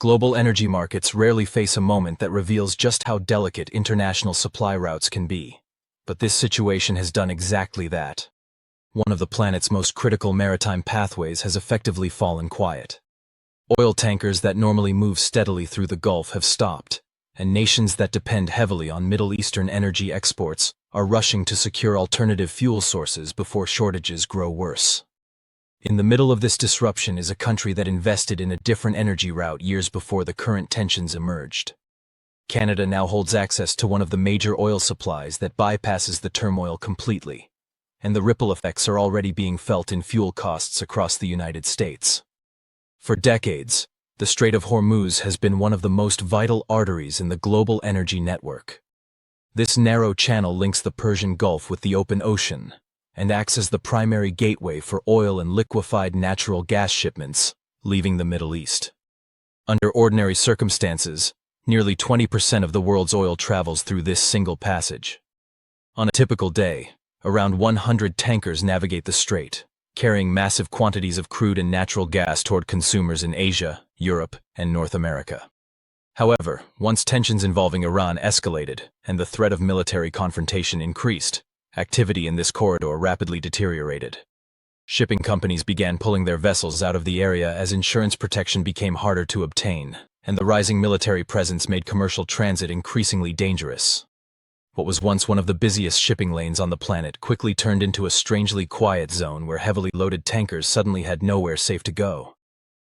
Global energy markets rarely face a moment that reveals just how delicate international supply routes can be. But this situation has done exactly that. One of the planet's most critical maritime pathways has effectively fallen quiet. Oil tankers that normally move steadily through the Gulf have stopped, and nations that depend heavily on Middle Eastern energy exports are rushing to secure alternative fuel sources before shortages grow worse. In the middle of this disruption is a country that invested in a different energy route years before the current tensions emerged. Canada now holds access to one of the major oil supplies that bypasses the turmoil completely, and the ripple effects are already being felt in fuel costs across the United States. For decades, the Strait of Hormuz has been one of the most vital arteries in the global energy network. This narrow channel links the Persian Gulf with the open ocean, and acts as the primary gateway for oil and liquefied natural gas shipments leaving the Middle East. Under ordinary circumstances, nearly 20% of the world's oil travels through this single passage. On a typical day, around 100 tankers navigate the strait, carrying massive quantities of crude and natural gas toward consumers in Asia, Europe, and North America. However, once tensions involving Iran escalated and the threat of military confrontation increased, activity in this corridor rapidly deteriorated. Shipping companies began pulling their vessels out of the area as insurance protection became harder to obtain, and the rising military presence made commercial transit increasingly dangerous. What was once one of the busiest shipping lanes on the planet quickly turned into a strangely quiet zone where heavily loaded tankers suddenly had nowhere safe to go.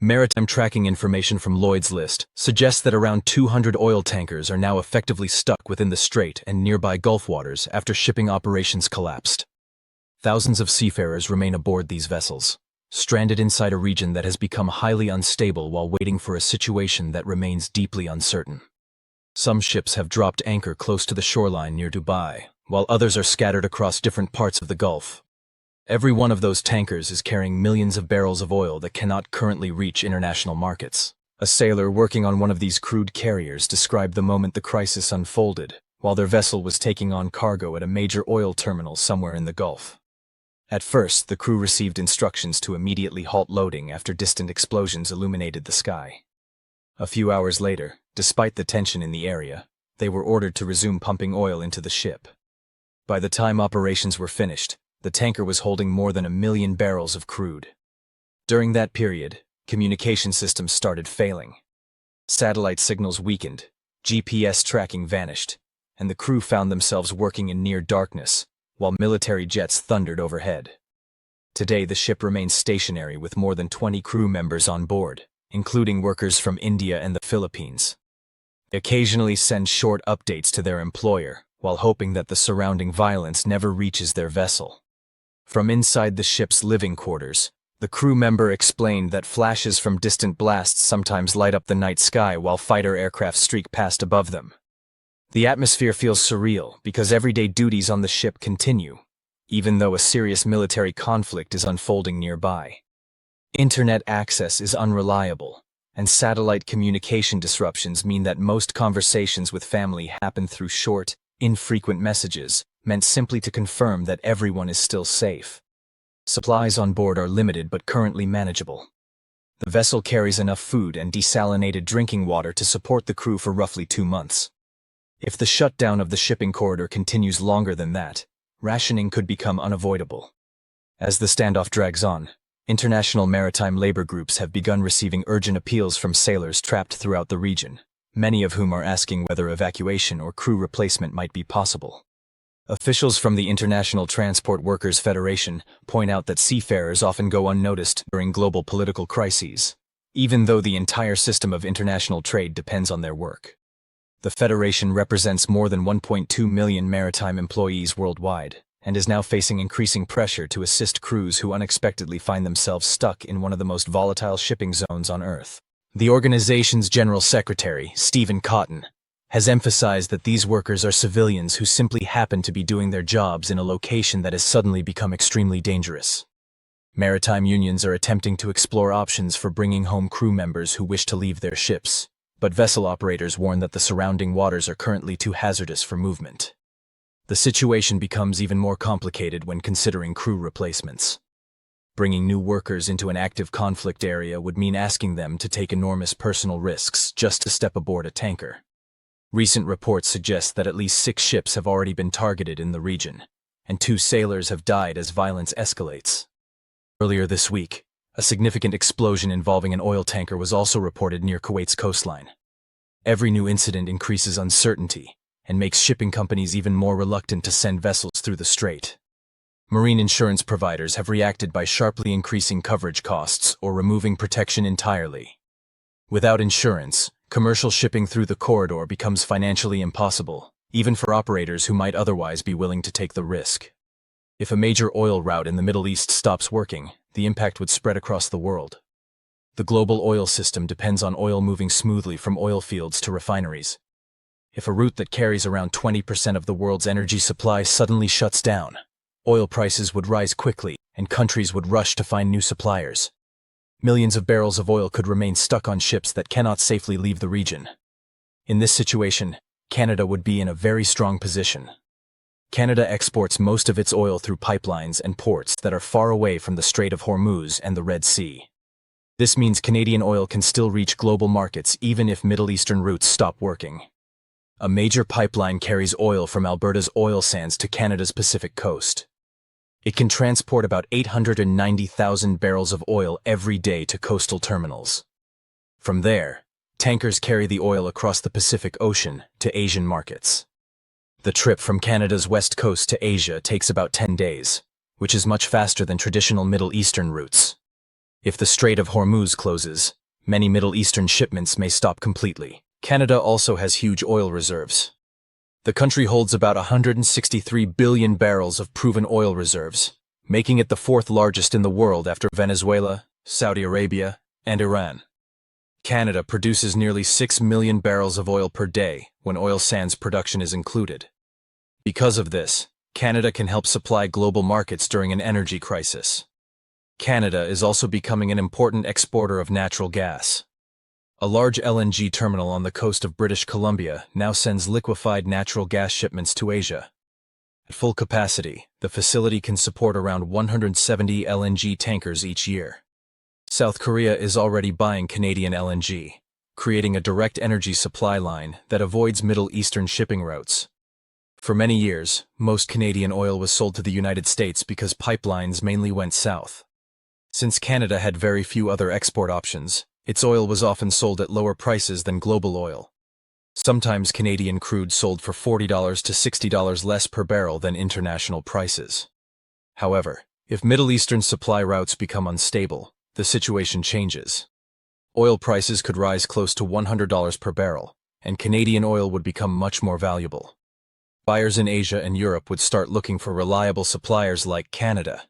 Maritime tracking information from Lloyd's List suggests that around 200 oil tankers are now effectively stuck within the strait and nearby Gulf waters after shipping operations collapsed. Thousands of seafarers remain aboard these vessels, stranded inside a region that has become highly unstable while waiting for a situation that remains deeply uncertain. Some ships have dropped anchor close to the shoreline near Dubai, while others are scattered across different parts of the Gulf. Every one of those tankers is carrying millions of barrels of oil that cannot currently reach international markets. A sailor working on one of these crude carriers described the moment the crisis unfolded, while their vessel was taking on cargo at a major oil terminal somewhere in the Gulf. At first, the crew received instructions to immediately halt loading after distant explosions illuminated the sky. A few hours later, despite the tension in the area, they were ordered to resume pumping oil into the ship. By the time operations were finished, the tanker was holding more than 1 million barrels of crude. During that period, communication systems started failing. Satellite signals weakened, GPS tracking vanished, and the crew found themselves working in near darkness, while military jets thundered overhead. Today, the ship remains stationary with more than 20 crew members on board, including workers from India and the Philippines. They occasionally send short updates to their employer, while hoping that the surrounding violence never reaches their vessel. From inside the ship's living quarters, the crew member explained that flashes from distant blasts sometimes light up the night sky while fighter aircraft streak past above them. The atmosphere feels surreal because everyday duties on the ship continue, even though a serious military conflict is unfolding nearby. Internet access is unreliable, and satellite communication disruptions mean that most conversations with family happen through short, infrequent messages, meant simply to confirm that everyone is still safe. Supplies on board are limited but currently manageable. The vessel carries enough food and desalinated drinking water to support the crew for roughly 2 months. If the shutdown of the shipping corridor continues longer than that, rationing could become unavoidable. As the standoff drags on, international maritime labor groups have begun receiving urgent appeals from sailors trapped throughout the region, many of whom are asking whether evacuation or crew replacement might be possible. Officials from the International Transport Workers Federation point out that seafarers often go unnoticed during global political crises, even though the entire system of international trade depends on their work. The Federation represents more than 1.2 million maritime employees worldwide, and is now facing increasing pressure to assist crews who unexpectedly find themselves stuck in one of the most volatile shipping zones on Earth. The organization's General Secretary, Stephen Cotton, has emphasized that these workers are civilians who simply happen to be doing their jobs in a location that has suddenly become extremely dangerous. Maritime unions are attempting to explore options for bringing home crew members who wish to leave their ships, but vessel operators warn that the surrounding waters are currently too hazardous for movement. The situation becomes even more complicated when considering crew replacements. Bringing new workers into an active conflict area would mean asking them to take enormous personal risks just to step aboard a tanker. Recent reports suggest that at least 6 ships have already been targeted in the region, and 2 sailors have died as violence escalates. Earlier this week, a significant explosion involving an oil tanker was also reported near Kuwait's coastline. Every new incident increases uncertainty and makes shipping companies even more reluctant to send vessels through the strait. Marine insurance providers have reacted by sharply increasing coverage costs or removing protection entirely. Without insurance, commercial shipping through the corridor becomes financially impossible, even for operators who might otherwise be willing to take the risk. If a major oil route in the Middle East stops working, the impact would spread across the world. The global oil system depends on oil moving smoothly from oil fields to refineries. If a route that carries around 20% of the world's energy supply suddenly shuts down, oil prices would rise quickly, and countries would rush to find new suppliers. Millions of barrels of oil could remain stuck on ships that cannot safely leave the region. In this situation, Canada would be in a very strong position. Canada exports most of its oil through pipelines and ports that are far away from the Strait of Hormuz and the Red Sea. This means Canadian oil can still reach global markets even if Middle Eastern routes stop working. A major pipeline carries oil from Alberta's oil sands to Canada's Pacific coast. It can transport about 890,000 barrels of oil every day to coastal terminals. From there, tankers carry the oil across the Pacific Ocean to Asian markets. The trip from Canada's west coast to Asia takes about 10 days, which is much faster than traditional Middle Eastern routes. If the Strait of Hormuz closes, many Middle Eastern shipments may stop completely. Canada also has huge oil reserves. The country holds about 163 billion barrels of proven oil reserves, making it the 4th largest in the world after Venezuela, Saudi Arabia, and Iran. Canada produces nearly 6 million barrels of oil per day when oil sands production is included. Because of this, Canada can help supply global markets during an energy crisis. Canada is also becoming an important exporter of natural gas. A large LNG terminal on the coast of British Columbia now sends liquefied natural gas shipments to Asia. At full capacity, the facility can support around 170 LNG tankers each year. South Korea is already buying Canadian LNG, creating a direct energy supply line that avoids Middle Eastern shipping routes. For many years, most Canadian oil was sold to the United States because pipelines mainly went south. Since Canada had very few other export options, its oil was often sold at lower prices than global oil. Sometimes Canadian crude sold for $40 to $60 less per barrel than international prices. However, if Middle Eastern supply routes become unstable, the situation changes. Oil prices could rise close to $100 per barrel, and Canadian oil would become much more valuable. Buyers in Asia and Europe would start looking for reliable suppliers like Canada.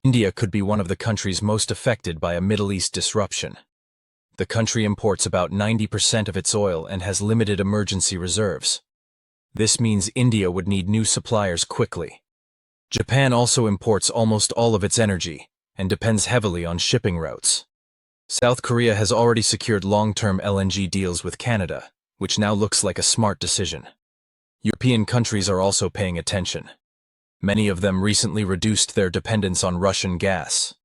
India could be one of the countries most affected by a Middle East disruption. The country imports about 90% of its oil and has limited emergency reserves. This means India would need new suppliers quickly. Japan also imports almost all of its energy and depends heavily on shipping routes. South Korea has already secured long-term LNG deals with Canada, which now looks like a smart decision. European countries are also paying attention. Many of them recently reduced their dependence on Russian gas.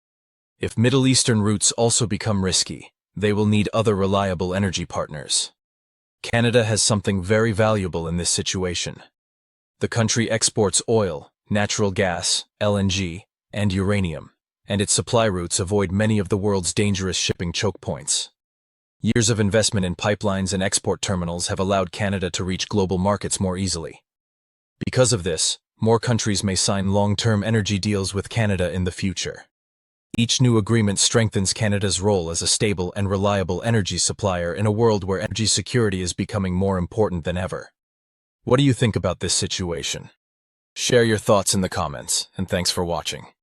If Middle Eastern routes also become risky, they will need other reliable energy partners. Canada has something very valuable in this situation. The country exports oil, natural gas, LNG, and uranium, and its supply routes avoid many of the world's dangerous shipping choke points. Years of investment in pipelines and export terminals have allowed Canada to reach global markets more easily. Because of this, more countries may sign long-term energy deals with Canada in the future. Each new agreement strengthens Canada's role as a stable and reliable energy supplier in a world where energy security is becoming more important than ever. What do you think about this situation? Share your thoughts in the comments, and thanks for watching.